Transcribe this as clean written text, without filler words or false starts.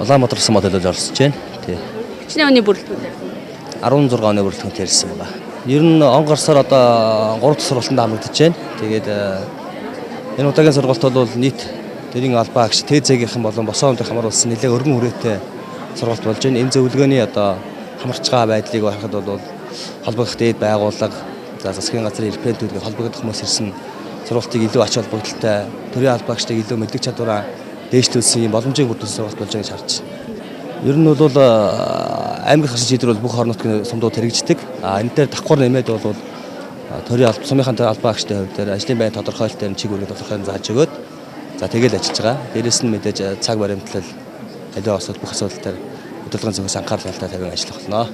Улаанбаатар гэсэн модельд орсож байна. Тий. Хичнээн оны бүрэлдэхүүн. 16 оны бүрэлдэхүүн ярьсан байна. Ер нь он гарсаар одоо 3 дахь сургалтанд хамрагдаж байна. Тэгээд энэ удаагийн сургалт бол нийт тэрийн албаа агш ТЗ-ийн болон босоо хүнтэй хамруулсан нэлээд өргөн хүрээтэй сургалт болж байна. Энэ зөвлөгөөний одоо хамарч байгаа байдлыг харахад бол холбогдох дээд байгууллага, засгийн газрын референдумд холбогдох хүмүүс ирсэн сургалтыг илүү ач холбогдолтой, төрийн албаа агштай илүү мэдлэг чадвараа дээшлүүлсэн юм боломжийг бүрдүүлсэн сургалт болж байгааг харж байна. Ер нь бол аймгийн хашийн шийдвэр бол бүх орон нутгийн сумдууд хэрэгждэг. Энэ дээр давхар нэмээд бол төрийн сумынхаа албаа агштай хувьд дээр ажлын байр тодорхойлолтын чиг үүрэг тодорхойлон зааж өгөөд за тэгэл ажиллаж байгаа. Дээрээс нь мэдээж цаг баримтлал аливаа осол бүх асуудал дээр хөдөлгөөний зөвхөн анхаарал тавин ажиллах болно.